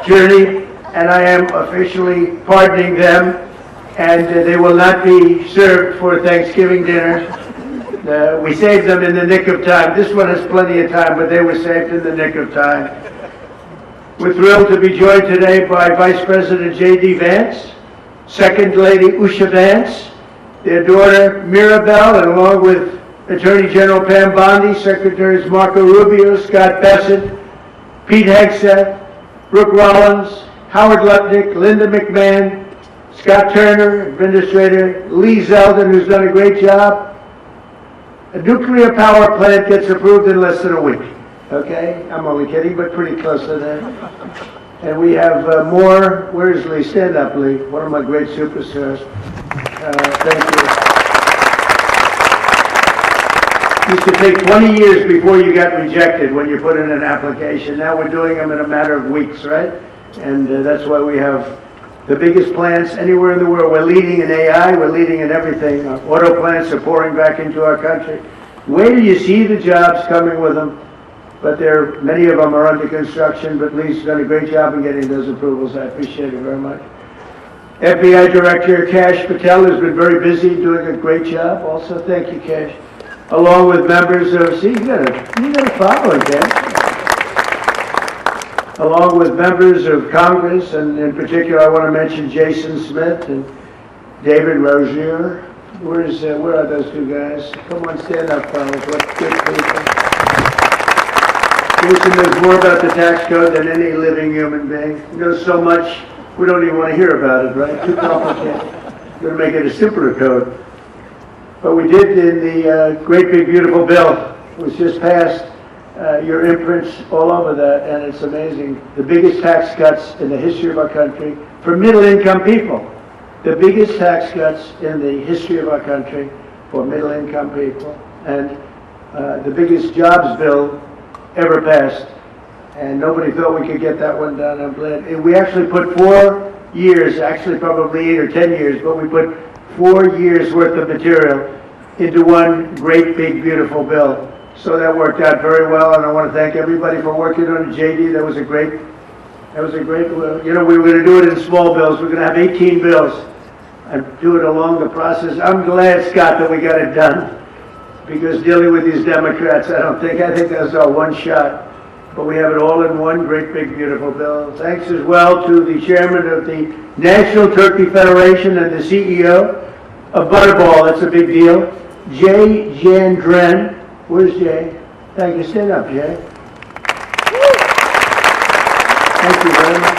journey, and I am officially pardoning them, and they will not be served for Thanksgiving dinner. We saved them in the nick of time. This one has plenty of time, but they were saved in the nick of time. We're thrilled to be joined today by Vice President J.D. Vance, Second Lady Usha Vance, their daughter Mirabelle, and along with Attorney General Pam Bondi, Secretaries Marco Rubio, Scott Bassett, Pete Hegseth, Brooke Rollins, Howard Lutnick, Linda McMahon, Scott Turner, Administrator Lee Zeldin, who's done a great job. A nuclear power plant gets approved in less than a week. Okay? I'm only kidding, but pretty close to that. And we have more. Where's Lee? Stand up, Lee. One of my great superstars. Thank you. It used to take 20 years before you got rejected when you put in an application. Now we're doing them in a matter of weeks, right? And that's why we have the biggest plants anywhere in the world. We're leading in AI, we're leading in everything. Auto plants are pouring back into our country. Wait till you see the jobs coming with them, but many of them are under construction, but Lee's done a great job in getting those approvals. I appreciate it very much. FBI Director Kash Patel has been very busy doing a great job. Also, thank you, Kash. Along with members of, see, you gotta follow it, Kash. Along with members of Congress, and in particular, I want to mention Jason Smith and David Rozier. Where are those two guys? Come on, stand up, fellas. What good people. Jason knows more about the tax code than any living human being. He knows so much, we don't even want to hear about it, right? Too complicated. We're going to make it a simpler code. But we did in the great big beautiful bill. It was just passed. Your imprints all over that, and it's amazing. The biggest tax cuts in the history of our country for middle-income people. The biggest tax cuts in the history of our country for middle-income people, and the biggest jobs bill ever passed. And nobody thought we could get that one done. I'm glad. And we actually put 4 years, actually probably 8 or 10 years, but we put 4 years worth of material into one great big beautiful bill. So that worked out very well, and I want to thank everybody for working on it. JD, that was a great, we were going to do it in small bills. We're going to have 18 bills and do it along the process. I'm glad, Scott, that we got it done, because dealing with these Democrats, I think that was our one shot. But we have it all in one great big beautiful bill. Thanks as well to the chairman of the National Turkey Federation and the CEO of Butterball. That's a big deal. Jay Jandren. Where's Jay? Thank you. Stand up, Jay. Thank you very much.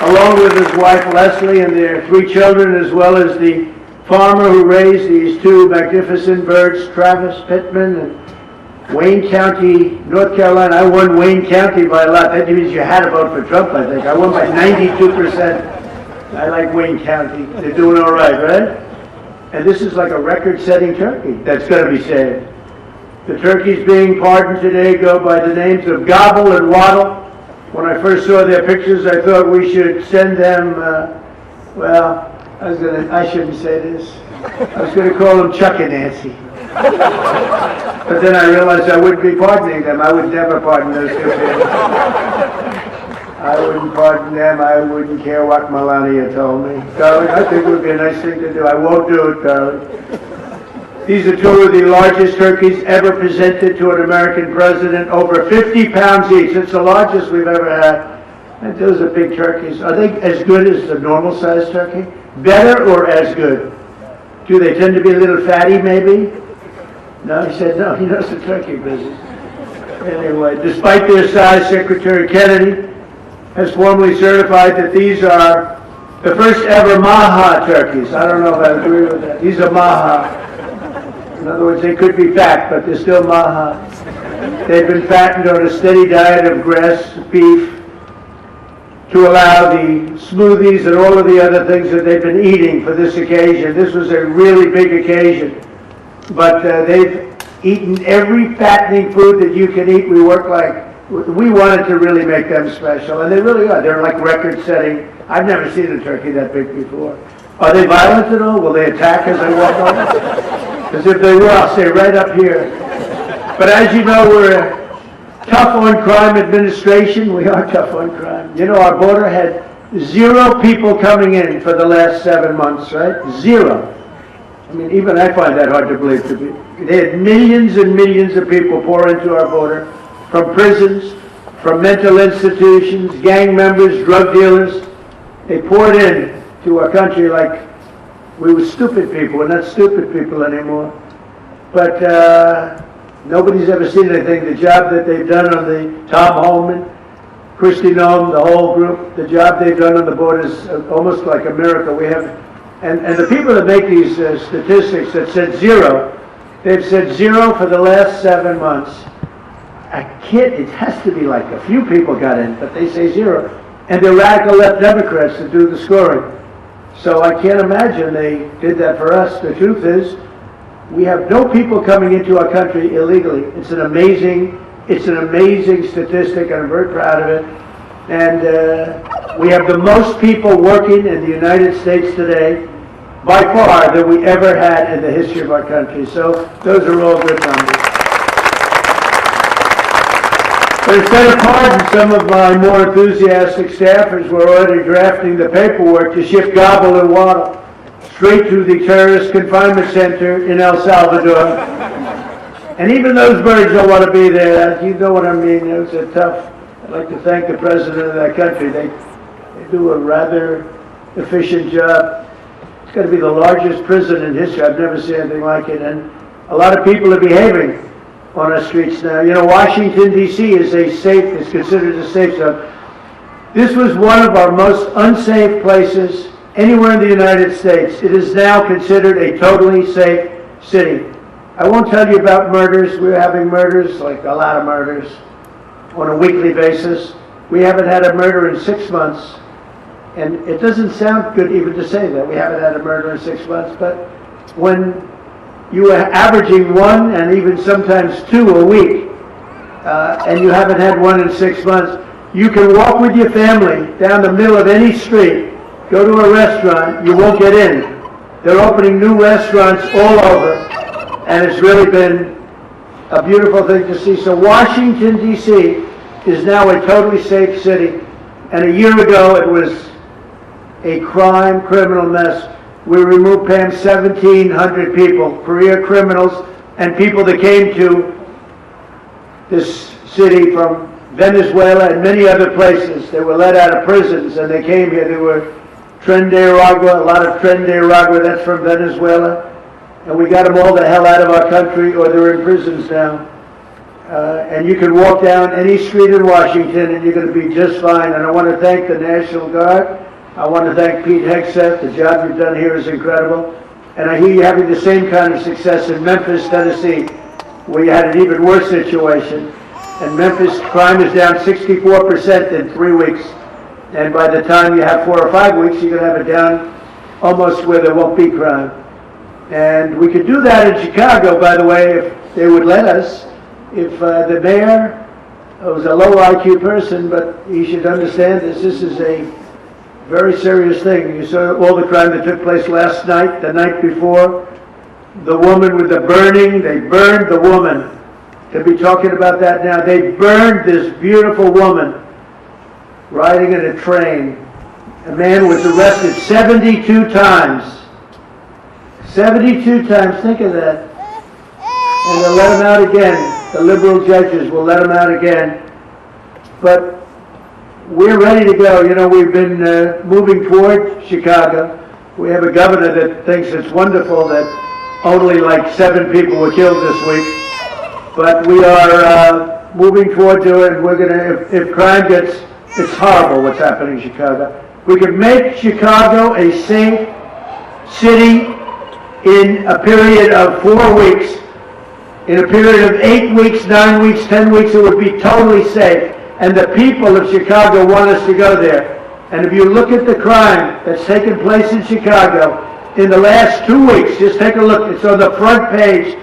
Along with his wife Leslie and their 3 children, as well as the farmer who raised these 2 magnificent birds, Travis Pittman and Wayne County, North Carolina. I won Wayne County by a lot. That means you had to vote for Trump, I think. I won by 92%. I like Wayne County. They're doing all right, right? And this is like a record-setting turkey that's going to be saved. The turkeys being pardoned today go by the names of Gobble and Waddle. When I first saw their pictures, I thought we should send them, I shouldn't say this. I was going to call them Chuck and Nancy. But then I realized I wouldn't be pardoning them. I would never pardon those 2 people. I wouldn't pardon them. I wouldn't care what Melania told me. Darling, I think it would be a nice thing to do. I won't do it, darling. These are 2 of the largest turkeys ever presented to an American president, over 50 pounds each. It's the largest we've ever had. And those are big turkeys. Are they as good as the normal-sized turkey? Better or as good? Do they tend to be a little fatty, maybe? No, he said no. He knows the turkey business. Anyway, despite their size, Secretary Kennedy has formally certified that these are the first ever Maha turkeys. I don't know if I agree with that. These are Maha. In other words, they could be fat, but they're still Maha. They've been fattened on a steady diet of grass, beef, to allow the smoothies and all of the other things that they've been eating for this occasion. This was a really big occasion. But they've eaten every fattening food that you can eat. We wanted to really make them special, and they really are. They're like record-setting. I've never seen a turkey that big before. Are they violent at all? Will they attack as they walk over? Because if they will, I'll stay right up here. But as you know, we're tough on crime administration. We are tough on crime. You know, our border had 0 people coming in for the last 7 months, right? 0. I mean, even I find that hard to believe. They had millions and millions of people pour into our border from prisons, from mental institutions, gang members, drug dealers. They poured in to our country like we were stupid people. We're not stupid people anymore. But nobody's ever seen anything. The job that they've done on the Tom Holman, Christy Nome, the whole group, the job they've done on the border is almost like a miracle. We have, and the people that make these statistics that said 0, they've said 0 for the last 7 months. It has to be like a few people got in, but they say 0. And they're radical left Democrats that do the scoring. So I can't imagine they did that for us. The truth is, we have no people coming into our country illegally. It's an amazing statistic, and I'm very proud of it. And we have the most people working in the United States today, by far, than we ever had in the history of our country. So those are all good numbers. But instead of pardon, some of my more enthusiastic staffers were already drafting the paperwork to ship Gobble and Waddle straight to the terrorist confinement center in El Salvador. And even those birds don't want to be there. You know what I mean? It was a tough. I'd like to thank the president of that country. They do a rather efficient job. It's going to be the largest prison in history. I've never seen anything like it. And a lot of people are behaving on our streets now. You know, Washington, D.C. is considered a safe zone. This was one of our most unsafe places anywhere in the United States. It is now considered a totally safe city. I won't tell you about murders. We're having murders, like a lot of murders, on a weekly basis. We haven't had a murder in 6 months. And it doesn't sound good even to say that. We haven't had a murder in 6 months. But when you are averaging 1 and even sometimes 2 a week, and you haven't had 1 in 6 months, you can walk with your family down the middle of any street, go to a restaurant, you won't get in. They're opening new restaurants all over, and it's really been a beautiful thing to see. So Washington, D.C. is now a totally safe city, and a year ago it was a criminal mess. We removed, Pam, 1,700 people, career criminals, and people that came to this city from Venezuela and many other places. They were let out of prisons, and they came here. They were Tren de Aragua, a lot of Tren de Aragua, that's from Venezuela. And we got them all the hell out of our country, or they're in prisons now. And you can walk down any street in Washington, and you're going to be just fine. And I want to thank the National Guard. I want to thank Pete Hegseth. The job you've done here is incredible. And I hear you're having the same kind of success in Memphis, Tennessee, where you had an even worse situation. And Memphis crime is down 64% in 3 weeks. And by the time you have 4 or 5 weeks, you're going to have it down almost where there won't be crime. And we could do that in Chicago, by the way, if they would let us. If the mayor was a low IQ person, but he should understand this. This is a very serious thing. You saw all the crime that took place last night, the night before. The woman with the burning, they burned the woman. To be talking about that now. They burned this beautiful woman riding in a train. A man was arrested 72 times. 72 times, think of that. And they'll let him out again. The liberal judges will let him out again. But we're ready to go. You know, we've been moving toward Chicago. We have a governor that thinks it's wonderful that only like 7 people were killed this week. But we are moving toward to it. We're going to, if crime gets, it's horrible what's happening in Chicago. We could make Chicago a safe city in a period of 4 weeks. In a period of 8 weeks, 9 weeks, 10 weeks, it would be totally safe. And the people of Chicago want us to go there. And if you look at the crime that's taken place in Chicago in the last 2 weeks, just take a look. It's on the front page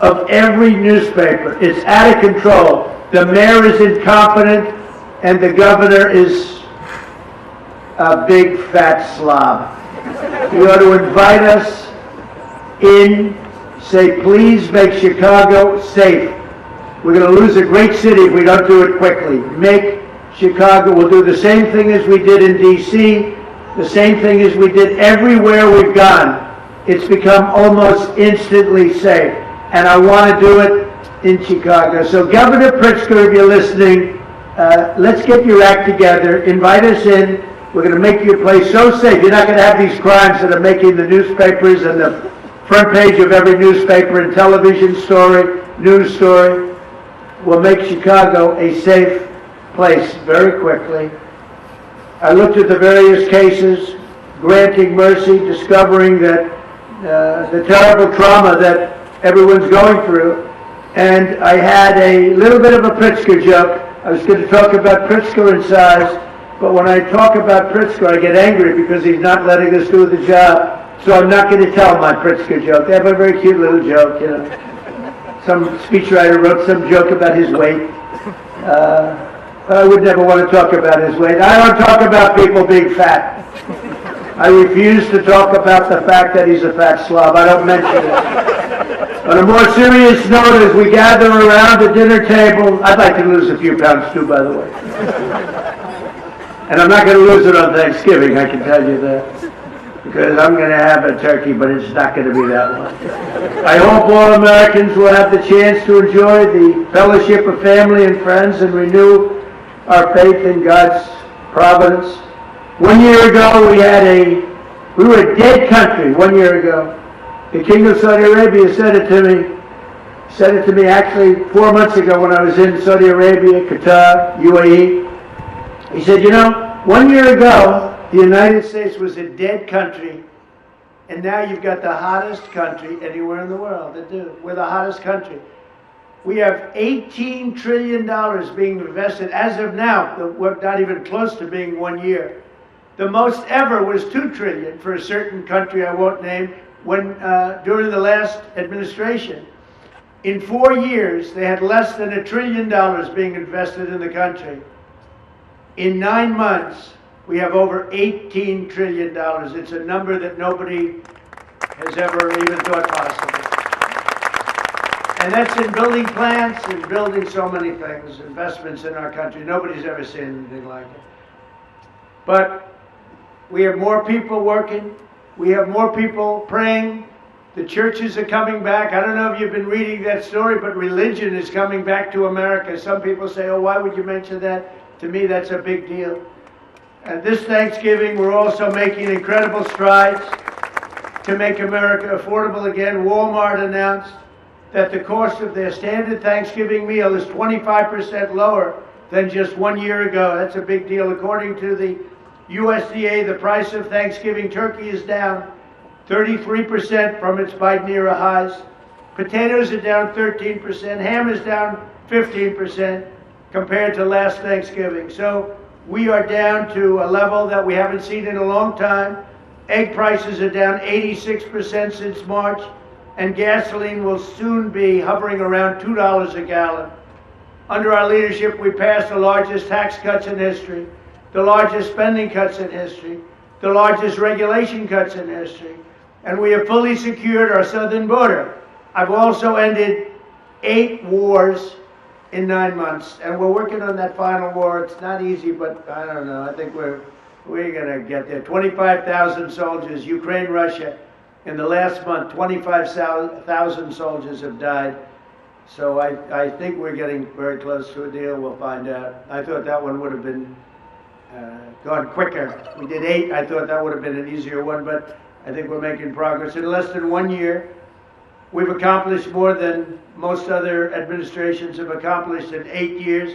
of every newspaper. It's out of control. The mayor is incompetent, and the governor is a big fat slob. You ought to invite us in, say, please make Chicago safe. We're going to lose a great city if we don't do it quickly. Make Chicago. We'll do the same thing as we did in D.C., the same thing as we did everywhere we've gone. It's become almost instantly safe. And I want to do it in Chicago. So Governor Pritzker, if you're listening, let's get your act together. Invite us in. We're going to make your place so safe. You're not going to have these crimes that are making the newspapers and the front page of every newspaper and television story, news story. We'll make Chicago a safe place very quickly. I looked at the various cases, granting mercy, discovering that the terrible trauma that everyone's going through, and I had a little bit of a Pritzker joke. I was going to talk about Pritzker and size, but when I talk about Pritzker, I get angry because he's not letting us do the job. So I'm not going to tell my Pritzker joke. They have a very cute little joke, you know. Some speechwriter wrote some joke about his weight. I would never want to talk about his weight. I don't talk about people being fat. I refuse to talk about the fact that he's a fat slob. I don't mention it. On a more serious note, as we gather around the dinner table, I'd like to lose a few pounds too, by the way. And I'm not going to lose it on Thanksgiving, I can tell you that. Because I'm going to have a turkey, but it's not going to be that one. I hope all Americans will have the chance to enjoy the fellowship of family and friends and renew our faith in God's providence. 1 year ago, we were a dead country 1 year ago. The King of Saudi Arabia said it to me actually 4 months ago when I was in Saudi Arabia, Qatar, UAE. He said, you know, 1 year ago, the United States was a dead country, and now you've got the hottest country anywhere in the world. We're the hottest country. We have $18 trillion being invested as of now. We're not even close to being 1 year. The most ever was $2 trillion for a certain country I won't name during the last administration. In 4 years, they had less than $1 trillion being invested in the country. In 9 months, we have over $18 trillion. It's a number that nobody has ever even thought possible. And that's in building plants and building so many things, investments in our country. Nobody's ever seen anything like it. But we have more people working. We have more people praying. The churches are coming back. I don't know if you've been reading that story, but religion is coming back to America. Some people say, oh, why would you mention that? To me, that's a big deal. And this Thanksgiving, we're also making incredible strides to make America affordable again. Walmart announced that the cost of their standard Thanksgiving meal is 25% lower than just 1 year ago. That's a big deal. According to the USDA, the price of Thanksgiving turkey is down 33% from its Biden era highs. Potatoes are down 13%. Ham is down 15% compared to last Thanksgiving. So we are down to a level that we haven't seen in a long time. Egg prices are down 86% since March, and gasoline will soon be hovering around $2 a gallon. Under our leadership, we passed the largest tax cuts in history, the largest spending cuts in history, the largest regulation cuts in history, and we have fully secured our southern border. I've also ended 8 wars in 9 months, and we're working on that final war. It's not easy, but I don't know. I think we're going to get there. 25,000 soldiers, Ukraine, Russia. In the last month, 25,000 soldiers have died. So I think we're getting very close to a deal. We'll find out. I thought that one would have been gone quicker. We did 8. I thought that would have been an easier one, but I think we're making progress. In less than 1 year, we've accomplished more than most other administrations have accomplished in 8 years.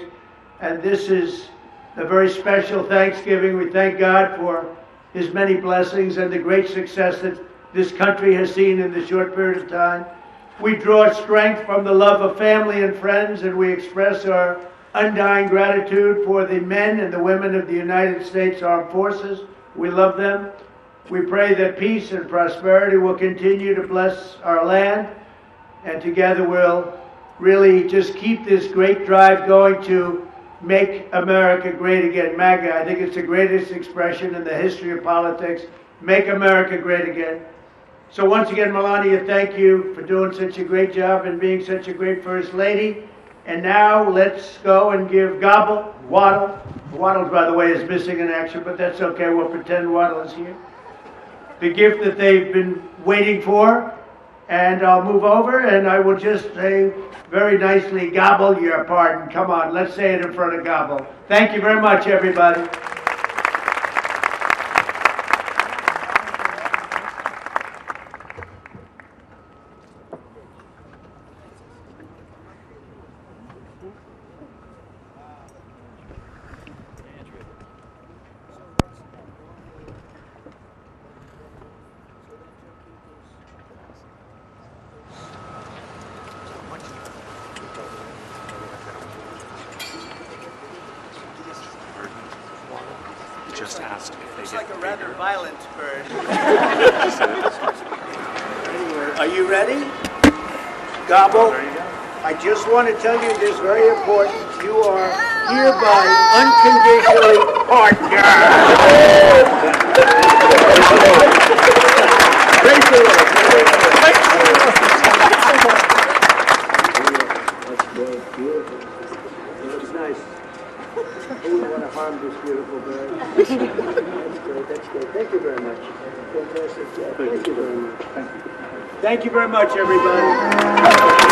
And this is a very special Thanksgiving. We thank God for His many blessings and the great success that this country has seen in this short period of time. We draw strength from the love of family and friends, and we express our undying gratitude for the men and the women of the United States Armed Forces. We love them. We pray that peace and prosperity will continue to bless our land, and together we'll really just keep this great drive going to make America great again. MAGA, I think it's the greatest expression in the history of politics. Make America great again. So once again, Melania, thank you for doing such a great job and being such a great First Lady. And now let's go and give Waddle, by the way, is missing in action, but that's okay, we'll pretend Waddle is here. The gift that they've been waiting for, and I'll move over and I will just say very nicely, Gobble, your pardon. Come on, let's say it in front of Gobble. Thank you very much, everybody. Just asked if they Looks get like a bigger. rather violent bird. Are you ready? Gobble, Oh, there you go. I just want to tell you this very important. You are hereby unconditionally partner. Praise the Lord. That's good. Beautiful. It looks nice. Who would want to harm this beautiful bird? That's great. That's great. Thank you very much. Fantastic job. Thank you very much. Thank you. Thank you very much, everybody.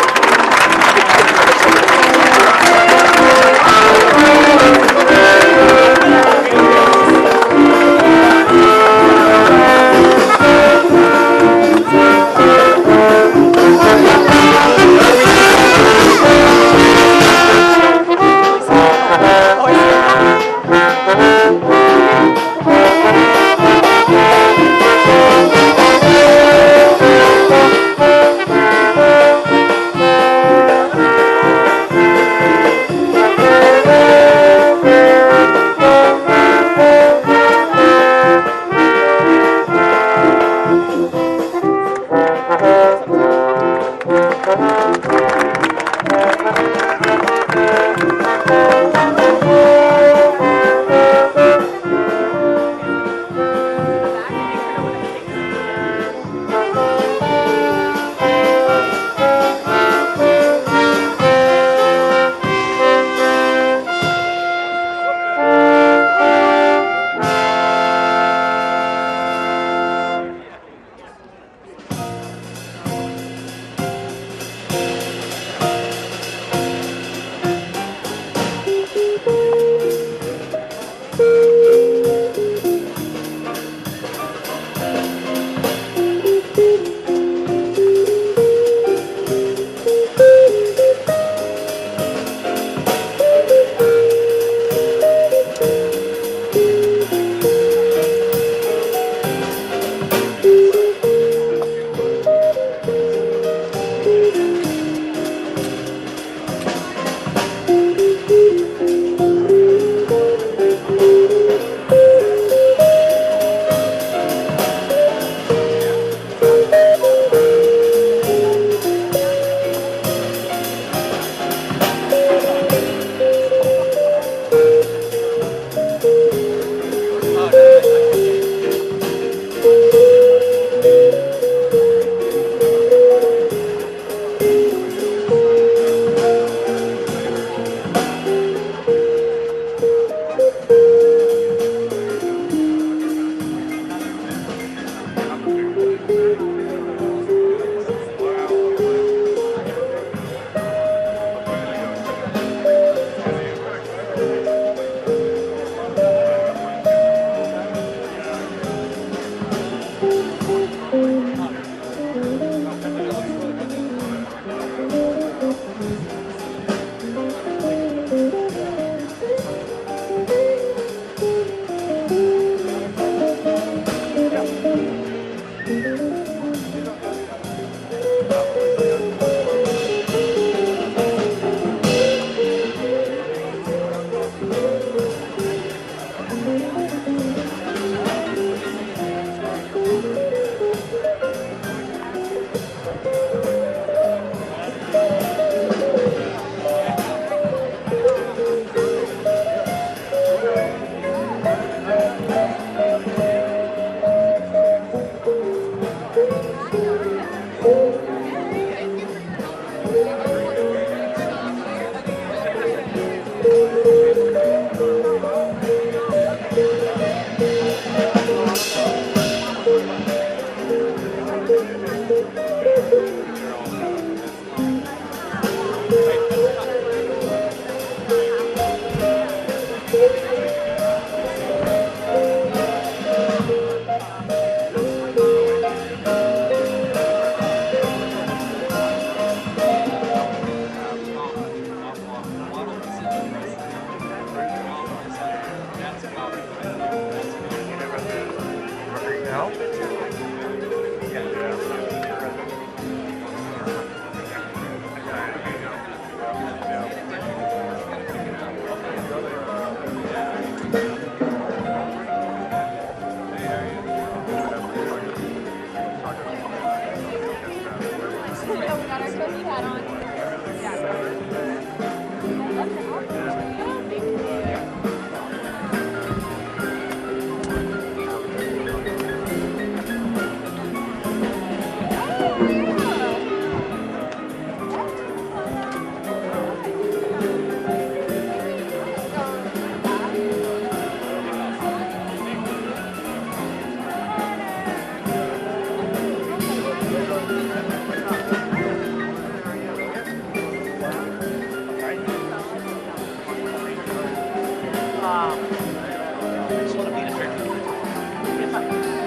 I just want to beat a trick.